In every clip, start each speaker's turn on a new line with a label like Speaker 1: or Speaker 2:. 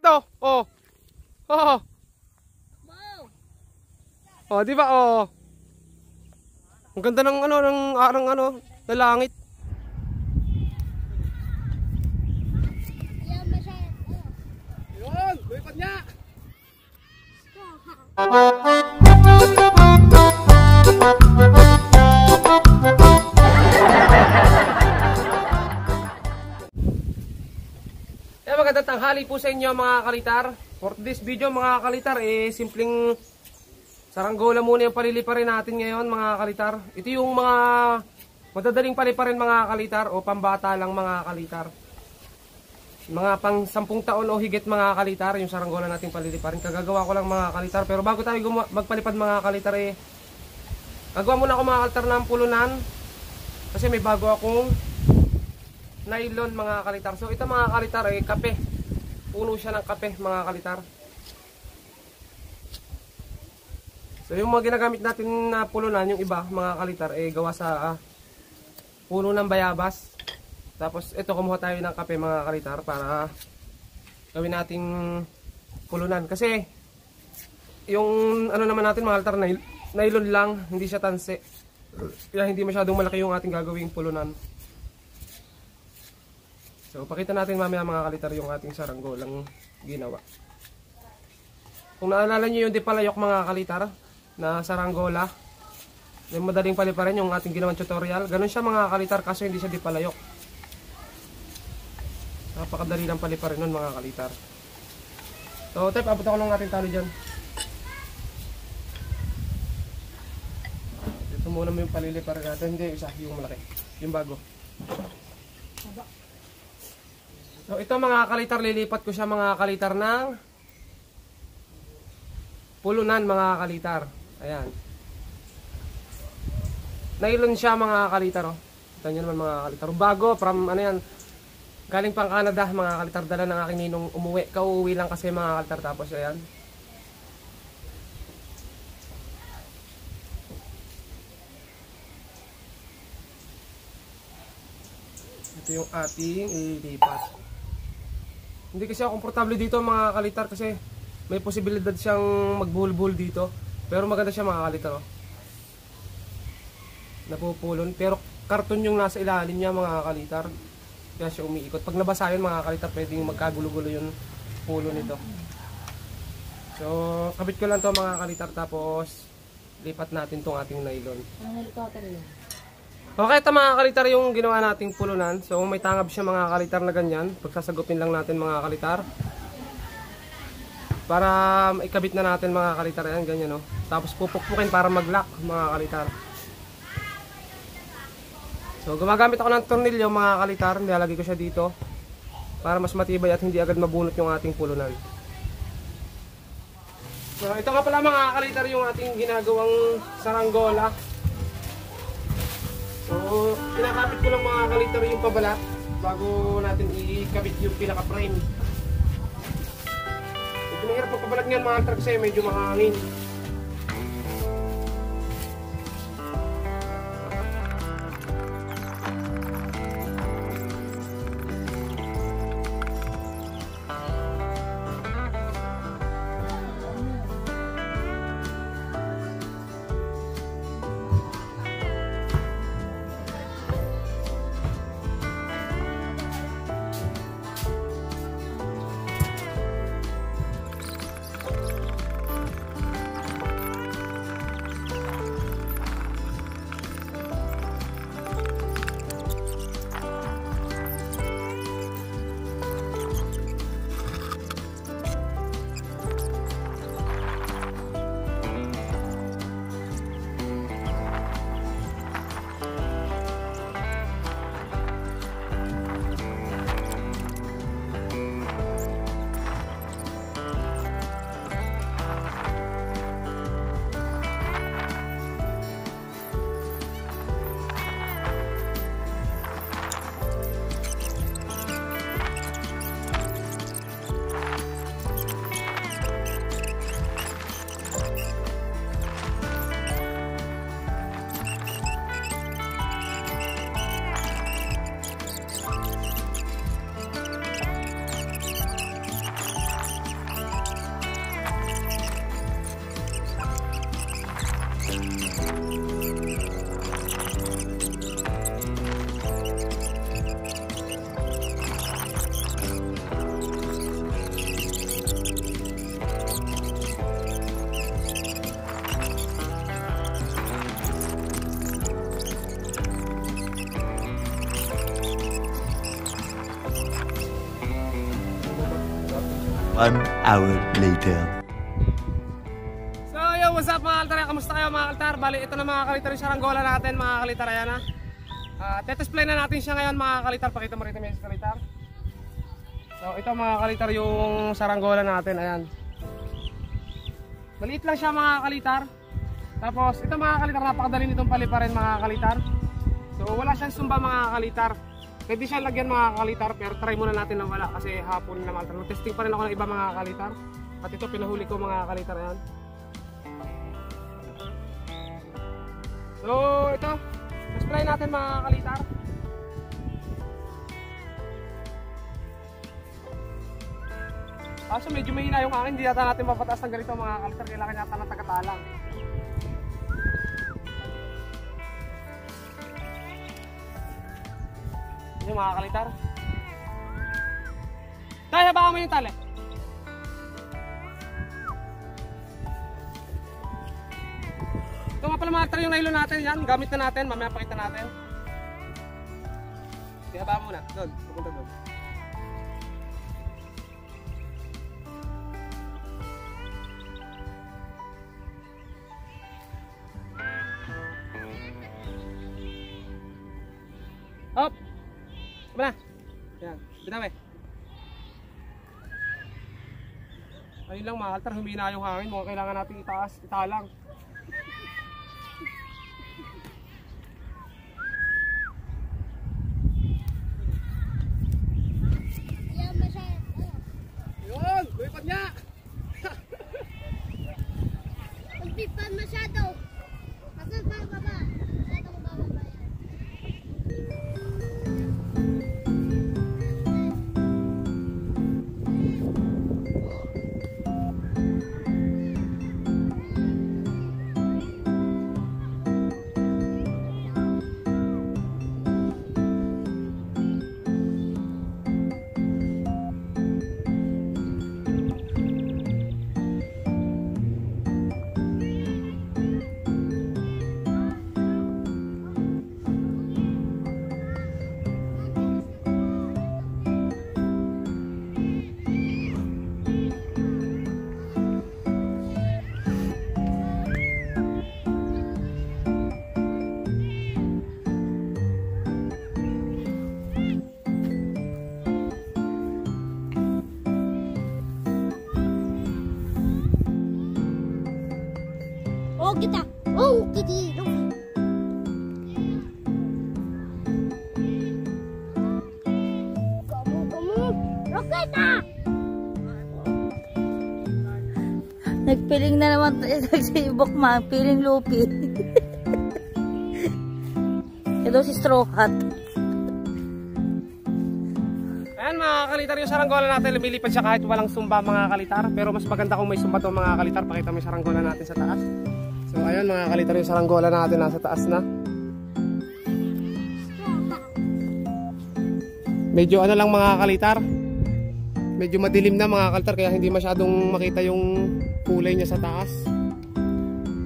Speaker 1: oh. Oh. Oh. Oh, di ba? Oh. Ang ganda ng ano, ng arang ano, na langit. Yun, lipad niya. Magandang tanghali po sa inyo mga kalitar. For this video mga kalitar, simpleng saranggola muna yung paliliparin natin ngayon mga kalitar. Ito yung mga madadaling paliparin mga kalitar o pambata lang mga kalitar. Mga pang 10 taon o higit mga kalitar yung saranggola natin paliliparin. Kagagawa ko lang mga kalitar. Pero bago tayo magpalipad mga kalitar, gagawa muna ako mga kalitar ng pulunan. Kasi may bago akong nylon mga kalitar. So ito mga kalitar kape. Puno siya ng kape mga kalitar. So yung mga ginagamit natin na pulunan, yung iba mga kalitar gawa sa puno ng bayabas. Tapos ito kumuha tayo ng kape mga kalitar para gawin nating pulunan. Kasi yung ano naman natin mga kalitar, nylon lang, hindi siya tanse. Kaya hindi masyadong malaki yung ating gagawing pulunan. So, pakita natin mamaya mga kalitar yung ating saranggolang ginawa. Kung naalala nyo yung di palayok mga kalitar na saranggola, yung madaling paliparin yung ating ginawang tutorial, ganun siya mga kalitar kaso hindi siya di palayok. Napakadali lang paliparin nun mga kalitar. So, tape, abot ako lang natin tali dyan. Ito muna mo yung paliliparin natin. Hindi, isa, yung malaki. Yung bago. So ito mga kalitar, lilipat ko siya mga kalitar ng pulunan mga kalitar. Ayan. Nylon siya mga kalitar. Oh. Ito nyo naman mga kalitar. Bago, from ano yan, galing pang Canada mga kalitar. Dala ng aking ninong umuwi. Kauuwi lang kasi mga kalitar. Tapos ayan. Ito yung ating ilipat. Hindi kasi ako komportable dito mga kalitar kasi may posibilidad siyang magbuhol-buhol dito. Pero maganda siya mga kalitar. Oh. Napupulon. Pero karton yung nasa ilalim niya mga kalitar. Kaya siya umiikot. Pag nabasa yun mga kalitar, pwedeng magkagulo-gulo yung pulo nito. So, kabit ko lang to mga kalitar. Tapos, lipat natin tong ating nylon. Okay, ito mga kalitar yung ginawa nating pulunan. So may tangab siya mga kalitar na ganyan. Pagsasagupin lang natin mga kalitar. Para ikabit na natin mga kalitar yan, ganyan no. Tapos pupukpukin para mag-lock mga kalitar. So gumagamit ako ng tornilyo mga kalitar. Nilalagay ko siya dito. Para mas matibay at hindi agad mabunot yung ating pulunan. So ito nga pala mga kalitar yung ating ginagawang saranggola. So, kinakapit ko lang mga kalitar yung pabalat bago natin ikabit yung pinaka-frame. Ito mahirap pagpabalat ngayon mga kalitar kasi medyo mahangin.
Speaker 2: 1 hour later.
Speaker 1: So yo, what's up mga kalitar? Kamusta kayo mga kalitar? Bali, ito na mga kalitar yung saranggola natin mga kalitar. Ayan na. Tetesplay na natin siya ngayon mga kalitar. Pakita mo rito mga kalitar. So ito mga kalitar yung saranggola natin. Ayan. Maliit lang siya mga kalitar. Tapos ito mga kalitar, napakadali nitong paliparin mga kalitar. So wala siyang sumba mga kalitar. Pwede siya lagyan mga kalitar, pero try muna natin na wala kasi hapon na mga kalitar. Testing pa rin ako ng iba mga kalitar. At ito pinahuli ko mga kalitar. Ayan. So ito, try natin mga kalitar. Kaso medyo mahina yung akin, hindi yata natin mapataas ng ganito mga kalitar. Kailangan yata ng tagatalang. Yung mga kalitar. Tayo, baka mo yung tali. Ito nga pala mga yung nylon natin. Yan, gamit na natin. Mamaya pakita natin. Kaya baka muna. Doon, pupunta doon. Hop! Sama na. Yan, bitaw eh. Ayun lang mga kalitar, humina yung hangin. Mukhang kailangan natin itaas, italang. Yun, lumipad niya.
Speaker 3: Magpipad masyado. Masal pa baba. Masyadong bababa yan. Oh kita. Oh kiti. Kamu. Roketa.
Speaker 4: Nagpiling na naman si Bokman, piling lupi. Ito si Straw Hat.
Speaker 1: Ayan mga kalitar, yung saranggola natin lumilipad siya kahit walang sumba mga kalitar. Pero mas maganda kung may sumba to mga kalitar. Pakita mo yung saranggola natin sa taas. So ayan mga kalitar, yung saranggola natin nasa taas na. Medyo ano lang mga kalitar, medyo madilim na mga kalitar, kaya hindi masyadong makita yung kulay niya sa taas.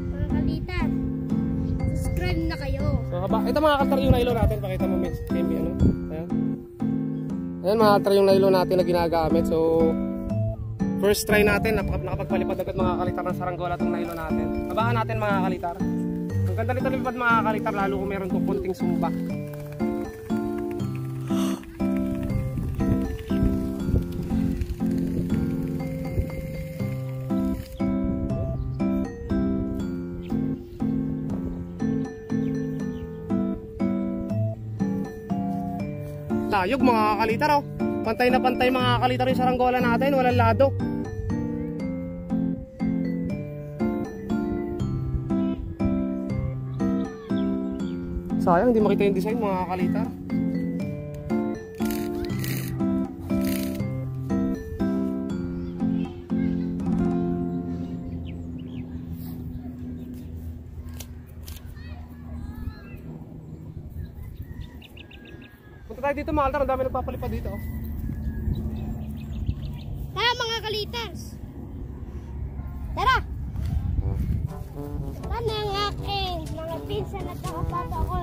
Speaker 3: Mga kalitar. Subscribe na kayo.
Speaker 1: So ito mga kalitar yung nylon natin. Pakita mo Miss Kimmy, ano? Ayan. Ayan mga kalitar yung nylon natin na ginagamit. So first try natin, nakapagpalipad agad mga kalitar ng saranggola itong nylon natin. Abangan natin mga kalitar. Ang ganda nito lipad mga kalitar, lalo kung meron itong kunting sumba. Layog mga kalitar oh. Pantay na pantay mga kalitar yung saranggola natin, walang lado. Sayang, hindi makita yung design mga kalitar. Punta tayo dito mga kalitar, ang dami nagpapalipad dito.
Speaker 3: Tara mga kalitars. Tara. Sana ang aking mga pinsan at nakapata ko.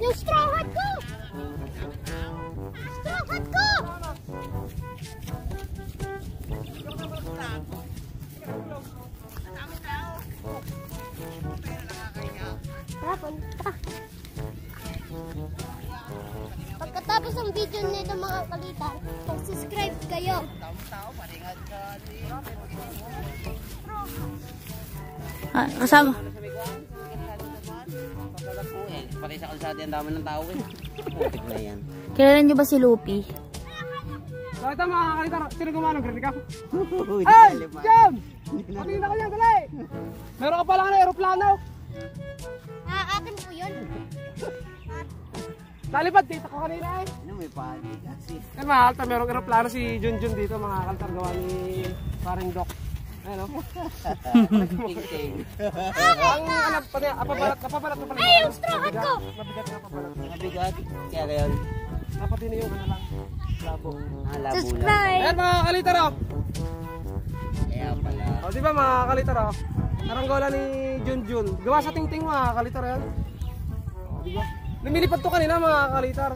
Speaker 3: Yung straw hat ko! video nito mga kalitar, mag-subscribe kayo.
Speaker 4: Kasama.
Speaker 5: Pati sa kalsada ang dami ng tao eh. Putik na yan.
Speaker 4: Kilala niyo ba si Lupi?
Speaker 1: So ito mga kalitar, sino gumawa ng green cap?
Speaker 5: Uy,
Speaker 1: Hey!
Speaker 5: di ba?
Speaker 1: Jam! Patingin ako yan, dali! Meron ka pala ng aeroplano.
Speaker 3: Akin po yun.
Speaker 1: Nalipad dito ko kanina eh.
Speaker 5: Ano may pali kasi.
Speaker 1: Yan mga kalitar, merong aeroplano si Junjun dito mga kalitar gawa ni paring Doc. Ayan o.
Speaker 5: Ting-ting.
Speaker 1: Ang alam, pati, napabalat mo pala.
Speaker 3: Ay, yung straw hat ko!
Speaker 1: Mabigat na pabalat.
Speaker 5: Nabigat. Kaya ngayon.
Speaker 1: Dapat din yung ano lang, labo.
Speaker 5: Labo lang.
Speaker 3: Subscribe!
Speaker 1: Ayan mga kalitar o.
Speaker 5: Kaya pala.
Speaker 1: O diba mga kalitar o. Naranggola ni Junjun. Gawa sa tingting mga kalitar yan. O diba? Lumilipad to kanina mga kalitar.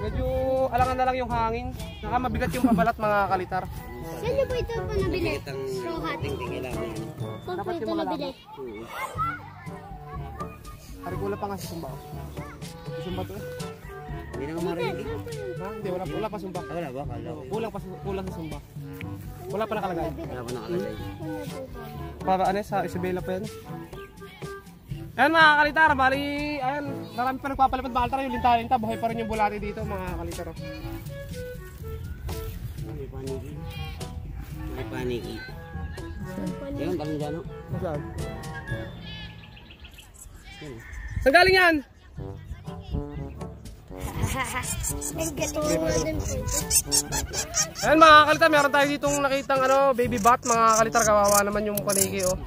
Speaker 1: Medyo alangan na lang yung hangin. Naka mabigat yung pabalat mga kalitar.
Speaker 3: Saan niyo po ito po nabili?
Speaker 5: Bigat ang
Speaker 3: Straw hat.
Speaker 5: ting-ting ilang yan.
Speaker 3: Saan po
Speaker 1: Dapat
Speaker 3: ito
Speaker 1: yung mga
Speaker 3: nabili?
Speaker 1: Harikula pa nga si Sumba. Si Sumba to eh.
Speaker 5: Hindi na marinig eh.
Speaker 1: Ha? Hindi, wala pa Sumba.
Speaker 5: Wala ba? Kala ko.
Speaker 1: Kulang sa Sumba. Wala pa nakalagay.
Speaker 5: Wala pa nakalagay.
Speaker 1: Para ano sa Isabela pa yan. Ayan mga kalitar, bali, ayan, marami pa nagpapalipad mga kalitar, yung linta-linta, buhay pa rin yung bulati dito mga kalitar. Oh.
Speaker 5: May paniki. May paniki. Ayun, parang dyan o.
Speaker 1: Saan? Saan galing yan?
Speaker 3: Naggatungan din po ito.
Speaker 1: Ayan mga kalitar, meron tayo ditong nakitang ano, baby bat mga kalitar, kawawa naman yung paniki oh.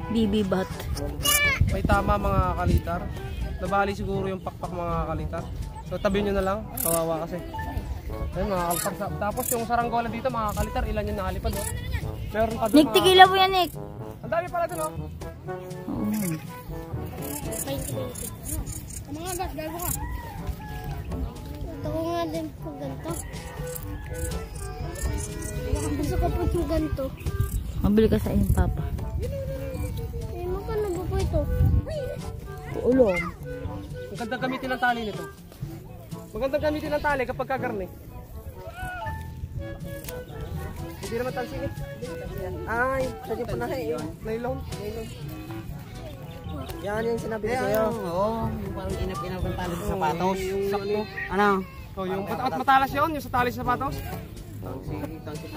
Speaker 4: BB Bat.
Speaker 1: May tama mga kalitar. Nabali siguro yung pakpak mga kalitar. So tabi nyo na lang, kawawa kasi. Ayan mga kalitar. Tapos yung saranggola dito mga kalitar, ilan yung nakalipad oh. Meron pa doon
Speaker 4: Nick, tigilan mo yan, Nick.
Speaker 1: Ang dami pala doon oh.
Speaker 3: Mga gas, gabo ka. Ito ko nga din po ganito. Gusto ko po yung ganito.
Speaker 4: Mabili ka sa iyong papa.
Speaker 3: Eh, magkano ba po ito?
Speaker 4: Ulong.
Speaker 1: Magandang gamitin ng tali nito. Magandang gamitin ng tali kapag kagarni. Hindi naman talsing eh. Ay, sadyo pa na eh. Nylon. Yan yung sinabi ko sa'yo.
Speaker 5: Oo, yung parang inap-inap ng tali sa sapatos. Sakto. Ano?
Speaker 1: So, yung at matalas yun, yung sa tali sa sapatos.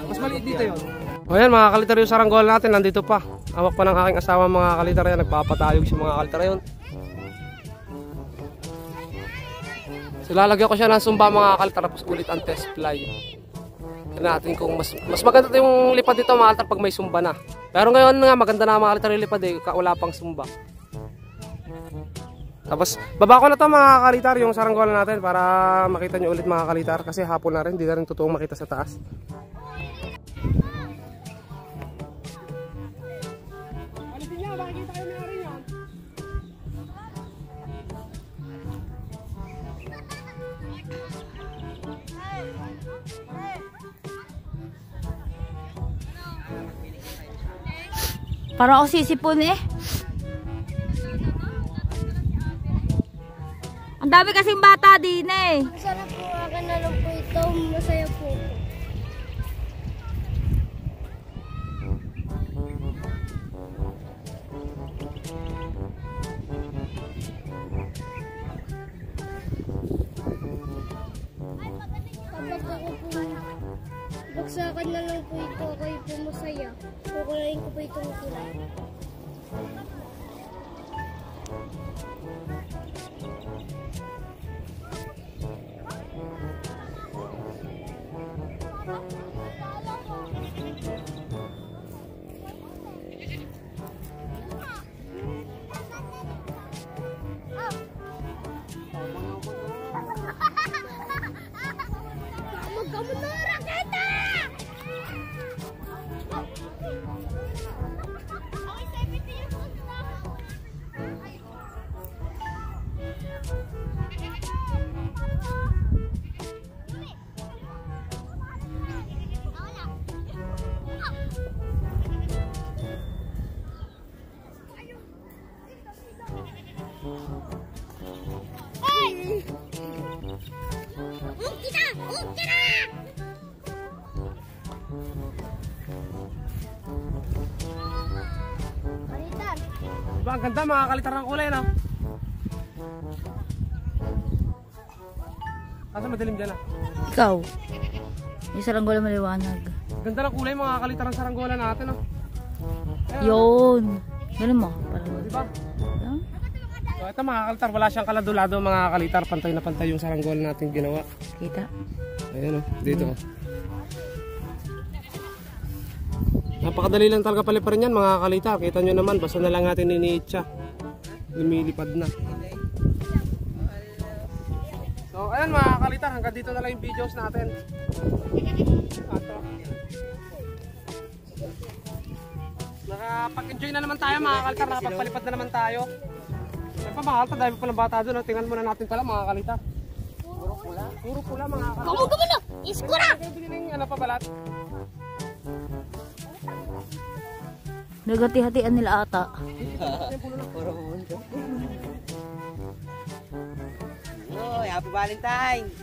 Speaker 1: Mas maliit dito yun. O yan mga kalitar, yung saranggola natin nandito pa. Awak pa ng aking asawa mga kalitar yan. Nagpapatayog si mga kalitar yun. So lalagyan ko siya ng sumba mga kalitar tapos ulit ang test fly. Tignan natin kung mas maganda yung lipad dito mga kalitar pag may sumba na. Pero ngayon nga maganda na mga kalitar yung lipad eh, wala pang sumba. Tapos baba ko na to mga kalitar yung saranggola natin para makita nyo ulit mga kalitar kasi hapon na rin, hindi na rin totoong makita sa taas. Alisin nyo, makikita kayo na rin yan.
Speaker 4: Parang ako sisipon eh. Ang dami kasing bata din eh.
Speaker 3: Masarap po, akin na lang po ito. Masaya po. Kapag ako po, bagsakan na lang po ito. Kayo po masaya. Kukulayin ko po itong kulay. Magkamunura kita! Okay, 70 years old na. Kalitar.
Speaker 1: Diba, ang ganda mga kalitar ng kulay, no? Kaso madilim dyan, ah.
Speaker 4: Ikaw. Yung saranggola maliwanag.
Speaker 1: Ganda ng kulay mga kalitar ng saranggola natin, no?
Speaker 4: Yun. Ganun mo. Parang,
Speaker 1: Diba?
Speaker 4: Yan.
Speaker 1: So, ito mga kalitar, wala siyang kaladulado mga kalitar. Pantay na pantay yung saranggola natin ginawa.
Speaker 4: Kita.
Speaker 1: Ayan, oh. Dito, oh. Napakadali lang talaga paliparin yan mga kalitar. Kita nyo naman, basta na lang natin iniit siya. Lumilipad na. So ayan mga kalitar, hanggang dito na lang yung videos natin. Ato. Nakapag-enjoy na naman tayo mga kalitar, nakapagpalipad na naman tayo. Ay pa mga kalitar, dahil pa lang bata doon. No? Tingnan muna natin pala mga kalitar. Puro pula. Puro pula mga kalitar.
Speaker 3: Kamu gumano! Iskura!
Speaker 1: Kayo bilhin ng ano pa balat?
Speaker 4: Nagati-hatian nila ata.
Speaker 5: Oh, happy Valentine's!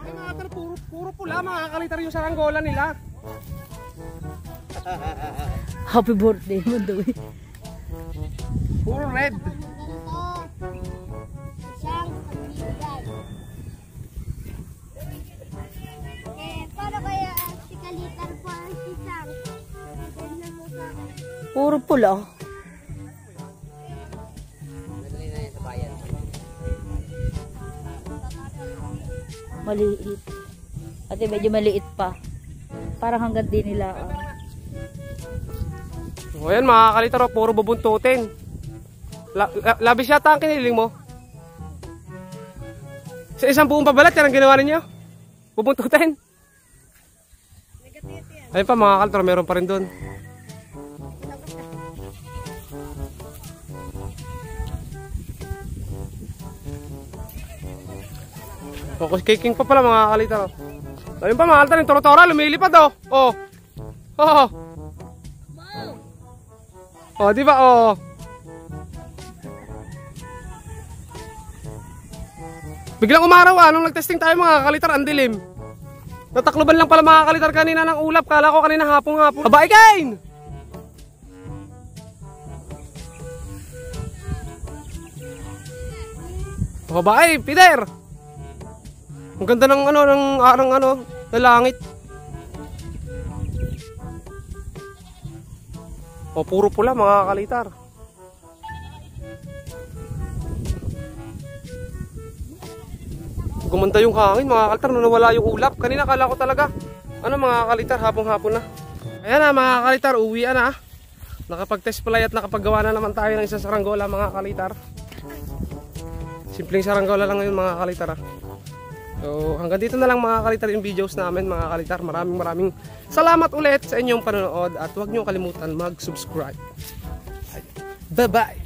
Speaker 1: Ay mga kalitar, puro pula mga kalitar yung saranggola nila.
Speaker 4: Happy birthday mo daw eh.
Speaker 1: Puro red.
Speaker 3: Isang pagbibigay. Paano kaya si Kalitar po ang isang? Ganyan mo sa akin.
Speaker 4: Puro pula.
Speaker 5: Madali na yan sa bayan.
Speaker 4: Maliit. Ate medyo maliit pa. Parang hanggang din nila.
Speaker 1: O yan mga kalitar, oh, puro bubuntutin. Labis yata ang kiniling mo. Sa isang buong pabalat yan ang ginawa ninyo. Bubuntutin. Ayun pa mga kalitar, meron pa rin doon. Focus caking pa pala mga kalitar. Oh. Ayun pa mga kalitar, yung toro-tora lumilipad oh. Oh. Oh. Oh, di ba? Oh. Biglang umaraw nung nag-testing tayo mga kalitar, ang dilim. Natakloban lang pala mga kalitar kanina ng ulap. Kala ko kanina hapong-hapon. Aba, Kain! Babae, Peter! Ang ganda ng ano, ng arang ano, ng langit. O, puro pula mga kalitar. Gumanda yung hangin mga kalitar, nawala yung ulap. Kanina kala ko talaga, ano mga kalitar, hapong-hapon na. Ayan na mga kalitar, uwi na. Nakapag-test fly at nakapaggawa na naman tayo ng isang saranggola mga kalitar. Simpleng saranggola lang ngayon mga kalitar. So hanggang dito na lang mga kalitar yung videos namin mga kalitar. Maraming salamat ulit sa inyong panonood at huwag niyo kalimutan mag-subscribe. Bye bye!